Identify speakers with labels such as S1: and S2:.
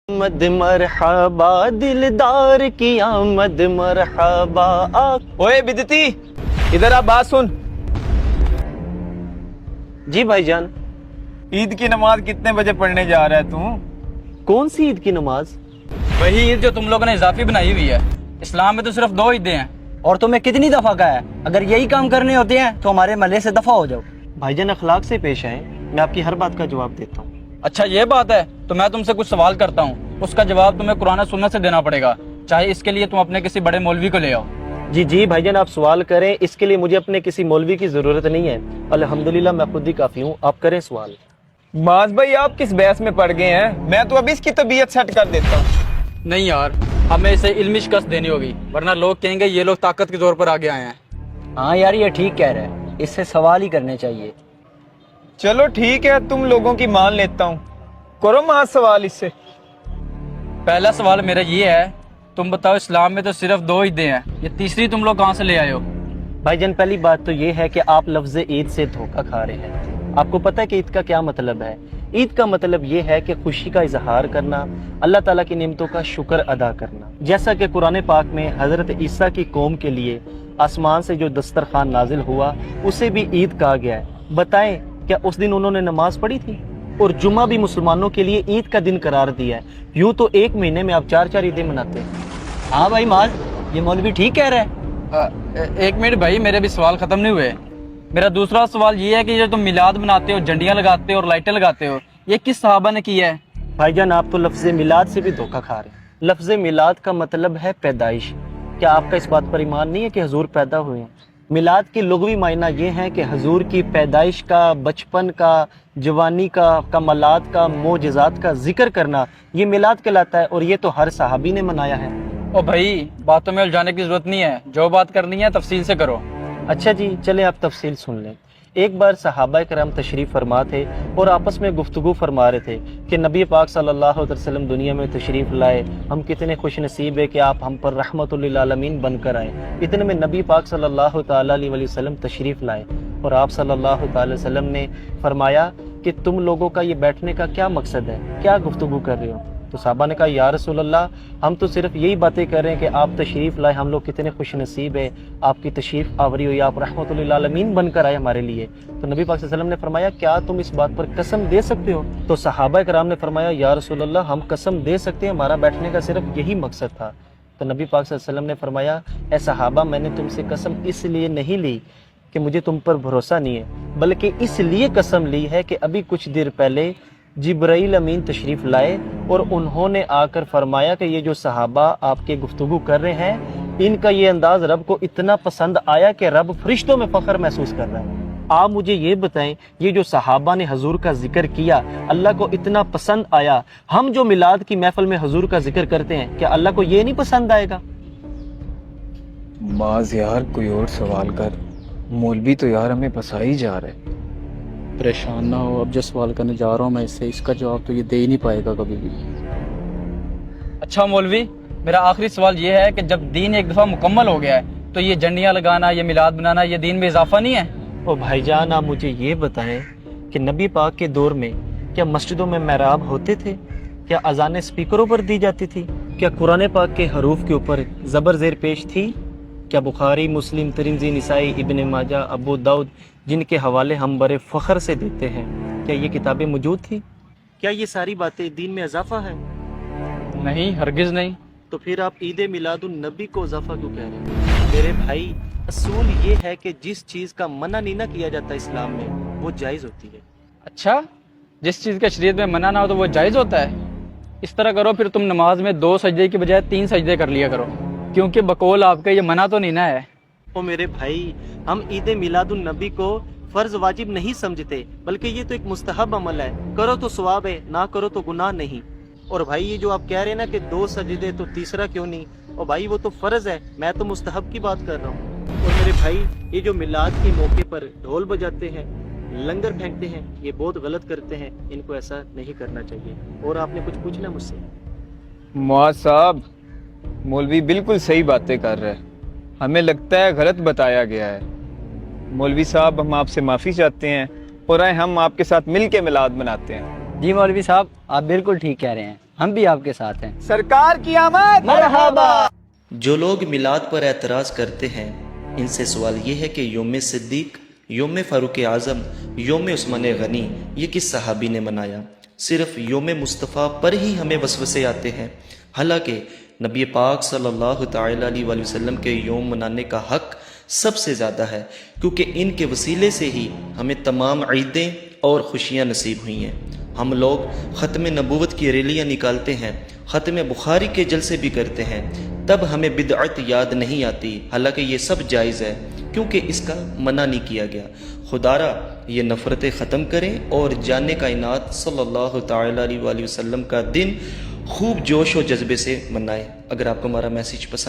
S1: मद मरहबा दिलदार की आमद मरहबा।
S2: ओए बिदती, इधर आ, बात सुन।
S1: जी भाईजान।
S2: ईद की नमाज कितने बजे पढ़ने जा रहा है तू?
S1: कौन सी ईद की नमाज?
S3: वही ईद जो तुम लोगों ने इजाफी बनाई हुई है। इस्लाम में तो सिर्फ 2 ईदें हैं।
S4: और तुम्हें कितनी दफा कहा है, अगर यही काम करने होते हैं तो हमारे महल्ले से दफा हो जाओ।
S1: भाईजान अखलाक से पेश आए, मैं आपकी हर बात का जवाब देता हूँ।
S3: अच्छा ये बात है, तो मैं तुमसे कुछ सवाल करता हूँ, उसका जवाब तुम्हें कुरान और सुन्नत से देना पड़ेगा, चाहे इसके लिए तुम अपने किसी बड़े मौलवी को ले आओ।
S1: जी जी भाईजान, आप सवाल करें, इसके लिए मुझे अपने किसी मौलवी की जरूरत नहीं है। अल्हम्दुलिल्लाह मैं खुद ही काफी हूँ। आप करें सवाल।
S2: माज भाई आप किस बहस में पड़ गए हैं? मैं तो अभी इसकी तबीयत सेट कर देता हूँ।
S3: नहीं यार, हमें इसे इल्मी शिकस्त देनी होगी, वरना लोग कहेंगे ये लोग ताकत के जोर पर आगे आए हैं।
S4: हाँ यार ये ठीक कह रहे हैं, इससे सवाल ही करने चाहिए।
S2: चलो ठीक है, तुम लोगों की मान लेता हूँ। करो माज सवाल इससे।
S3: पहला सवाल मेरा ये है, तुम बताओ इस्लाम में तो सिर्फ 2 ईदें हैं, ये तीसरी तुम लोग कहाँ से ले आए हो?
S1: भाईजान पहली बात तो ये है कि आप लफ्ज़ ईद से धोखा खा रहे हैं। आपको पता है कि ईद का क्या मतलब है? ईद का मतलब ये है कि खुशी का इजहार करना, अल्लाह ताला की नेमतों का शुक्र अदा करना। जैसा कि कुरान पाक में हज़रत ईसा की कौम के लिए आसमान से जो दस्तरखान नाजिल हुआ उसे भी ईद कहा गया है। बताएं क्या उस दिन उन्होंने नमाज पढ़ी थी? और जुम्मा भी मुसलमानों के लिए ईद का दिन करार दिया है। यूँ तो एक महीने में आप 4 ईदें मनाते हैं।
S4: हाँ भाई माल, ये मौलवी ठीक कह रहे हैं।
S3: एक मिनट भाई, मेरे भी सवाल खत्म नहीं हुए। मेरा दूसरा सवाल ये है कि जो तुम मिलाद मनाते हो, झंडियाँ लगाते हो और लाइटें लगाते हो, ये किस सहाबा ने किया है?
S1: भाईजान आप तो लफ्ज़ मिलाद से भी धोखा खा रहे हैं। लफ्ज़ मिलाद का मतलब है पैदाइश। क्या आपका इस बात पर ईमान नहीं है कि हुजूर पैदा हुए हैं? मिलाद की लुग़वी मायना ये है कि हुजूर की पैदाइश का, बचपन का, जवानी का, कमालात का, मोजज़ात का जिक्र करना, ये मिलाद कहलाता है। और ये तो हर सहाबी ने मनाया है।
S3: ओ भाई, बातों में उलझाने की जरूरत नहीं है, जो बात करनी है तफसील से करो।
S1: अच्छा जी, चले आप तफसील सुन लें। एक बार सहाबा करम तशरीफ़ फरमा थे और आपस में गुफ्तगू फरमा रहे थे कि नबी पाक सल्लल्लाहु अलैहि वसल्लम दुनिया में तशरीफ़ लाए, हम कितने खुश नसीब है कि आप हम पर रहमतुल लिल आलमीन बनकर आए। इतने में नबी पाक सल्लल्लाहु ताला अलैहि वसल्लम तशरीफ़ लाए और आप सल्लल्लाहु ताला अलैहि वसल्लम ने फरमाया कि तुम लोगों का ये बैठने का क्या मकसद है, क्या गुफ्तगू कर रहे हो? तो साहबा ने कहा या रसूल अल्लाह, हम तो सिर्फ यही बातें कर रहे हैं कि आप तशरीफ़ लाए, हम लोग कितने खुश नसीब है, आपकी तशरीफ़ आवरी हुई, आप रहमतुल लिल आलमीन बनकर आए हमारे लिए। तो नबी पाक सल्लल्लाहु अलैहि वसल्लम ने फरमाया क्या तुम इस बात पर कसम दे सकते हो? तो सहाबा कराम ने फरमाया या रसूल अल्लाह, हम कसम दे सकते हैं, हमारा बैठने का सिर्फ यही मकसद था। तो नबी पाक सल्लल्लाहु अलैहि वसल्लम ने फरमाया ए सहाबा, मैंने तुमसे कसम इसलिए नहीं ली कि मुझे तुम पर भरोसा नहीं है, बल्कि इसलिए कसम ली है कि अभी कुछ देर पहले जिब्राइल अमीन तशरीफ़ लाए और उन्होंने आकर फरमाया कि ये जो सहाबा आपके गुफ्तगू कर रहे हैं, इनका ये अंदाज़ रब को इतना पसंद आया कि रब फरिश्तों में फ़ख्र महसूस कर रहा है। आप मुझे ये बताएं, ये जो सहाबा ने हजूर का जिक्र किया, अल्लाह को इतना पसंद आया, हम जो मिलाद की महफिल में हजूर का जिक्र करते हैं, क्या अल्लाह को ये नहीं पसंद आएगा?
S2: माज यार कोई और सवाल कर, मौलवी तो यार हमें फंसा ही जा रहा है।
S3: परेशान ना हो, अब जो सवाल करने जा रहा हूँ मैं इससे, इसका जवाब तो ये दे ही नहीं पाएगा कभी भी। अच्छा मौलवी, मेरा आखिरी सवाल ये है कि जब दीन एक दफ़ा मुकम्मल हो गया है तो ये झंडियाँ लगाना, ये मिलाद बनाना, ये दीन में इजाफा नहीं है?
S1: ओ भाईजान आप मुझे ये बताएं कि नबी पाक के दौर में क्या मस्जिदों में महराब होते थे? क्या अजानें स्पीकरों पर दी जाती थी? क्या कुरान पाक के हरूफ के ऊपर ज़बर ज़ेर पेश थी? क्या बुखारी, मुस्लिम, तिरमिज़ी, निसाई, इब्न माजा, अबू दाऊद, जिनके हवाले हम बड़े फ़ख्र से देते हैं, क्या ये किताबें मौजूद थी? क्या ये सारी बातें दीन में इजाफा है?
S3: नहीं, हरगिज़ नहीं।
S1: तो फिर आप ईद मिलादुन नबी को इजाफा क्यों कह रहे हैं? मेरे भाई, असूल ये है कि जिस चीज़ का मना नहीं ना किया जाता इस्लाम में, वो जायज़ होती है।
S3: अच्छा, जिस चीज़ का शरीयत में मना ना हो तो वो जायज़ होता है? इस तरह करो फिर, तुम नमाज में 2 सजदे की बजाय 3 सजदे कर लिया करो, क्योंकि बकौल आपके ये मना तो नहीं ना है।
S1: ओ मेरे भाई, हम ईद मिलादुन नबी को फ़र्ज वाजिब नहीं समझते, बल्कि ये तो एक मुस्तहब अमल है। करो तो सवाब है, ना करो तो गुनाह नहीं। और भाई ये जो आप कह रहे हैं ना कि 2 सजदे तो तीसरा क्यों नहीं, और भाई वो तो फ़र्ज है, मैं तो मुस्तहब की बात कर रहा हूँ। और मेरे भाई ये जो मिलाद के मौके पर ढोल बजाते हैं, लंगर फेंकते हैं, ये बहुत गलत करते हैं, इनको ऐसा नहीं करना चाहिए। और आपने कुछ पूछना मुझसे?
S2: माज साहब, मौलवी बिल्कुल सही बातें कर रहे हैं, हमें लगता है गलत बताया गया है। मौलवी साहब हम आपसे माफ़ी चाहते हैं और आए हम आपके साथ मिल के मिलाद मनाते हैं।
S4: جی مولوی صاحب آپ بالکل ٹھیک کہہ رہے ہیں, ہم بھی آپ کے ساتھ ہیں.
S2: سرکار کی آمد.
S4: مرحبا.
S1: جو لوگ میلاد پر اعتراض کرتے ہیں ان سے سوال یہ ہے کہ یوم صدیق, یوم فاروق اعظم, یوم عثمان غنی یہ کس صحابی نے منایا؟ صرف یوم مصطفیٰ پر ہی ہمیں وسوسے آتے ہیں, حالانکہ نبی پاک صلی اللہ تعالیٰ علیہ وآلہ وسلم کے یوم منانے کا حق سب سے زیادہ ہے, کیونکہ ان کے وسیلے سے ہی ہمیں تمام عیدیں اور خوشیاں نصیب ہوئی ہیں. ہم لوگ ختم نبوت کی ریلیاں نکالتے ہیں, ختم بخاری کے جلسے بھی کرتے ہیں, تب ہمیں بدعت یاد نہیں آتی, حالانکہ یہ سب جائز ہے کیونکہ اس کا منع نہیں کیا گیا. خدارا یہ نفرتیں ختم کریں اور جان کائنات صلی اللہ تعالیٰ علیہ وآلہ وسلم کا دن خوب جوش و جذبے سے منائیں. اگر آپ کو ہمارا میسیج پسند